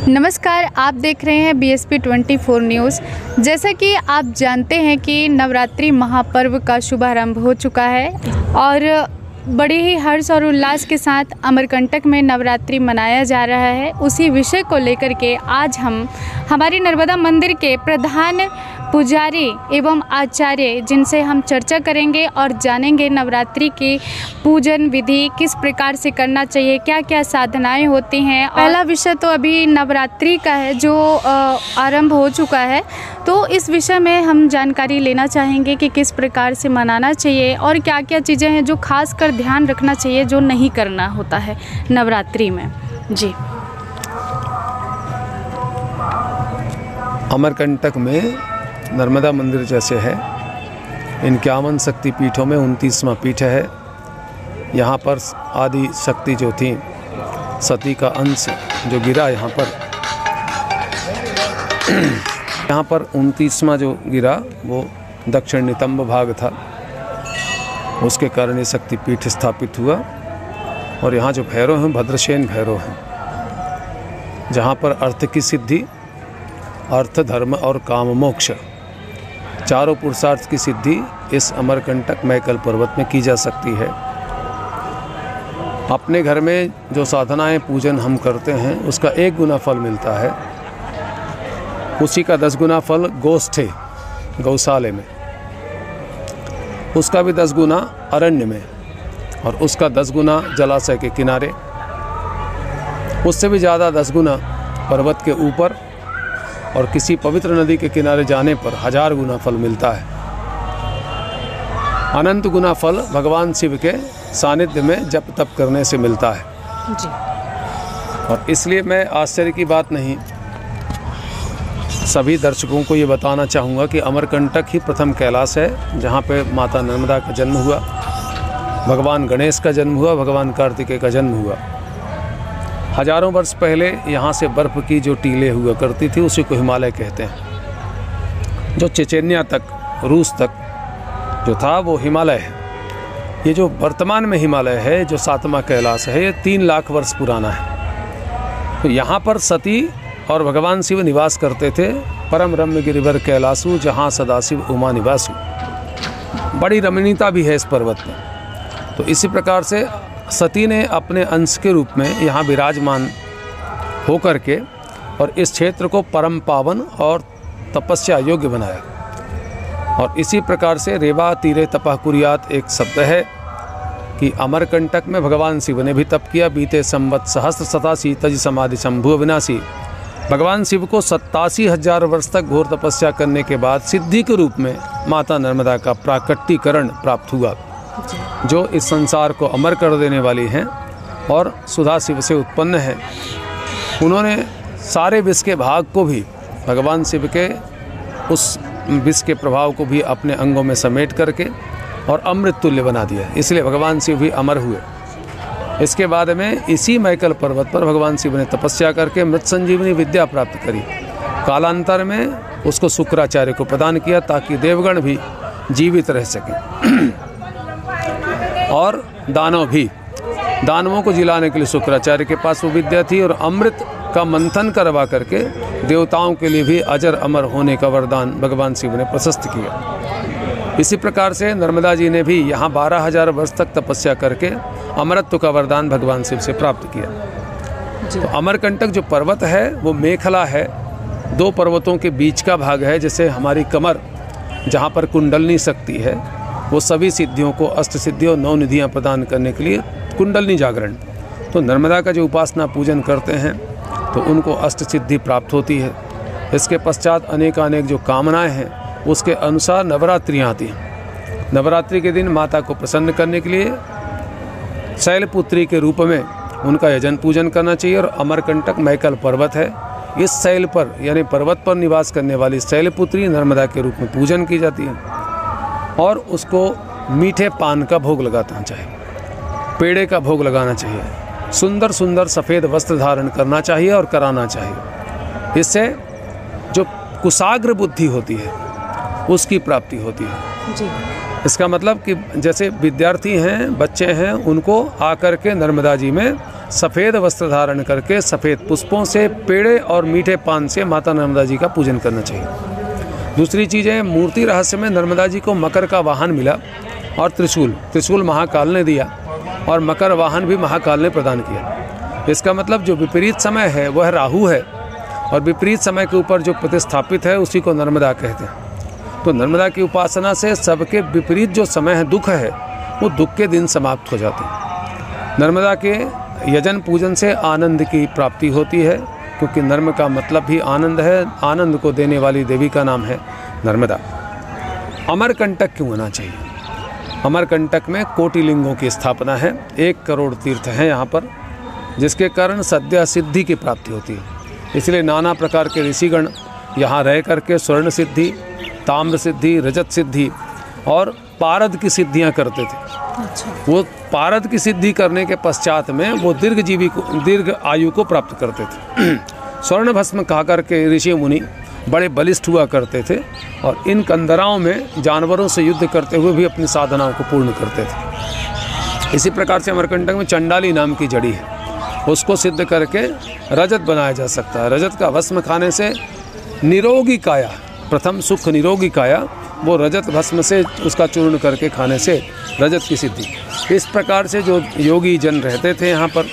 नमस्कार, आप देख रहे हैं BSP 24 न्यूज़। जैसा कि आप जानते हैं कि नवरात्रि महापर्व का शुभारंभ हो चुका है और बड़े ही हर्ष और उल्लास के साथ अमरकंटक में नवरात्रि मनाया जा रहा है। उसी विषय को लेकर के आज हम हमारी नर्मदा मंदिर के प्रधान पुजारी एवं आचार्य जिनसे हम चर्चा करेंगे और जानेंगे नवरात्रि की पूजन विधि किस प्रकार से करना चाहिए, क्या क्या साधनाएं होती हैं। पहला विषय तो अभी नवरात्रि का है जो आरंभ हो चुका है, तो इस विषय में हम जानकारी लेना चाहेंगे कि किस प्रकार से मनाना चाहिए और क्या क्या चीज़ें हैं जो खास कर ध्यान रखना चाहिए जो नहीं करना होता है नवरात्रि में। जी, अमरकंटक में नर्मदा मंदिर जैसे है, 51 शक्ति पीठों में 29वां पीठ है। यहाँ पर आदि शक्ति जो थी, सती का अंश जो गिरा यहाँ पर 29वां जो गिरा वो दक्षिण नितंब भाग था, उसके कारण ये शक्ति पीठ स्थापित हुआ। और यहाँ जो भैरव हैं भद्रसेन भैरव हैं, जहाँ पर अर्थ की सिद्धि, अर्थ धर्म और काम मोक्ष चारों पुरुषार्थ की सिद्धि इस अमरकंटक मैकल पर्वत में की जा सकती है। अपने घर में जो साधनाएं पूजन हम करते हैं उसका 1 गुना फल मिलता है, उसी का 10 गुना फल गोष्ठे गौशाले में, उसका भी 10 गुना अरण्य में, और उसका 10 गुना जलाशय के किनारे, उससे भी ज़्यादा 10 गुना पर्वत के ऊपर, और किसी पवित्र नदी के किनारे जाने पर 1000 गुना फल मिलता है। अनंत गुना फल भगवान शिव के सानिध्य में जप तप करने से मिलता है जी। और इसलिए मैं आश्चर्य की बात नहीं, सभी दर्शकों को ये बताना चाहूँगा कि अमरकंटक ही प्रथम कैलाश है जहाँ पे माता नर्मदा का जन्म हुआ, भगवान गणेश का जन्म हुआ, भगवान कार्तिकेय का जन्म हुआ। हजारों वर्ष पहले यहाँ से बर्फ़ की जो टीलें हुआ करती थी उसी को हिमालय कहते हैं। जो चेचेन्या तक, रूस तक जो था वो हिमालय है। ये जो वर्तमान में हिमालय है, जो 7वां कैलाश है, ये 3 लाख वर्ष पुराना है। तो यहाँ पर सती और भगवान शिव निवास करते थे। परम रम्य गिरिवर कैलाशु जहाँ सदाशिव उमा निवासु। बड़ी रमणीयता भी है इस पर्वत में। तो इसी प्रकार से सती ने अपने अंश के रूप में यहाँ विराजमान होकर के और इस क्षेत्र को परम पावन और तपस्या योग्य बनाया। और इसी प्रकार से रेवा तीरे तपः कुर्यात एक शब्द है कि अमरकंटक में भगवान शिव ने भी तप किया। बीते संवत सहस्त्र 87 तज समाधि शंभु अविनाशी। भगवान शिव को 87,000 वर्ष तक घोर तपस्या करने के बाद सिद्धि के रूप में माता नर्मदा का प्राकट्यकरण प्राप्त हुआ, जो इस संसार को अमर कर देने वाली हैं और सुधा शिव से उत्पन्न है। उन्होंने सारे विष के भाग को भी, भगवान शिव के उस विष के प्रभाव को भी अपने अंगों में समेट करके और अमृत तुल्य बना दिया। इसलिए भगवान शिव भी अमर हुए। इसके बाद में इसी मैकल पर्वत पर भगवान शिव ने तपस्या करके मृत संजीवनी विद्या प्राप्त करी। कालांतर में उसको शुक्राचार्य को प्रदान किया ताकि देवगण भी जीवित रह सकें और दानवों को जिलाने के लिए शुक्राचार्य के पास वो विद्या थी। और अमृत का मंथन करवा करके देवताओं के लिए भी अजर अमर होने का वरदान भगवान शिव ने प्रशस्त किया। इसी प्रकार से नर्मदा जी ने भी यहाँ 12,000 वर्ष तक तपस्या करके अमरत्व का वरदान भगवान शिव से प्राप्त किया। तो अमरकंटक जो पर्वत है वो मेखला है, 2 पर्वतों के बीच का भाग है। जैसे हमारी कमर जहाँ पर कुंडलनी शक्ति है, वो सभी सिद्धियों को, अष्ट सिद्धियों 9 निधियाँ प्रदान करने के लिए कुंडलनी जागरण। तो नर्मदा का जो उपासना पूजन करते हैं तो उनको अष्ट सिद्धि प्राप्त होती है। इसके पश्चात अनेक जो कामनाएं हैं उसके अनुसार नवरात्रियाँ आती हैं। नवरात्रि के दिन माता को प्रसन्न करने के लिए शैलपुत्री के रूप में उनका यजन पूजन करना चाहिए। और अमरकंटक मैकल पर्वत है, इस शैल पर यानी पर्वत पर निवास करने वाली शैलपुत्री नर्मदा के रूप में पूजन की जाती है। और उसको मीठे पान का भोग लगाना चाहिए, पेड़े का भोग लगाना चाहिए, सुंदर सुंदर सफ़ेद वस्त्र धारण करना चाहिए और कराना चाहिए। इससे जो कुशाग्र बुद्धि होती है उसकी प्राप्ति होती है जी। इसका मतलब कि जैसे विद्यार्थी हैं, बच्चे हैं, उनको आकर के नर्मदा जी में सफ़ेद वस्त्र धारण करके सफ़ेद पुष्पों से, पेड़े और मीठे पान से माता नर्मदा जी का पूजन करना चाहिए। दूसरी चीज़ है, मूर्ति रहस्य में नर्मदा जी को मकर का वाहन मिला और त्रिशूल महाकाल ने दिया और मकर वाहन भी महाकाल ने प्रदान किया। इसका मतलब जो विपरीत समय है वह राहु है और विपरीत समय के ऊपर जो प्रतिस्थापित है उसी को नर्मदा कहते हैं। तो नर्मदा की उपासना से सबके विपरीत जो समय है, दुख है, वो दुख के दिन समाप्त हो जाते हैं। नर्मदा के यजन पूजन से आनंद की प्राप्ति होती है, क्योंकि नर्म का मतलब भी आनंद है। आनंद को देने वाली देवी का नाम है नर्मदा। अमरकंटक क्यों होना चाहिए? अमरकंटक में कोटि लिंगों की स्थापना है, 1 करोड़ तीर्थ हैं यहाँ पर, जिसके कारण सद्या सिद्धि की प्राप्ति होती है। इसलिए नाना प्रकार के ऋषिगण यहाँ रह करके स्वर्ण सिद्धि, ताम्र सिद्धि, रजत सिद्धि और पारद की सिद्धियाँ करते थे। अच्छा। वो पारद की सिद्धि करने के पश्चात में वो दीर्घ आयु को प्राप्त करते थे। स्वर्ण भस्म खा करके ऋषि मुनि बड़े बलिष्ठ हुआ करते थे और इन कंदराओं में जानवरों से युद्ध करते हुए भी अपनी साधनाओं को पूर्ण करते थे। इसी प्रकार से अमरकंटक में चंडाली नाम की जड़ी है, उसको सिद्ध करके रजत बनाया जा सकता है। रजत का भस्म खाने से निरोगी काया, प्रथम सुख निरोगी काया, वो रजत भस्म से उसका चूर्ण करके खाने से रजत की सिद्धि। इस प्रकार से जो योगी जन रहते थे यहाँ पर,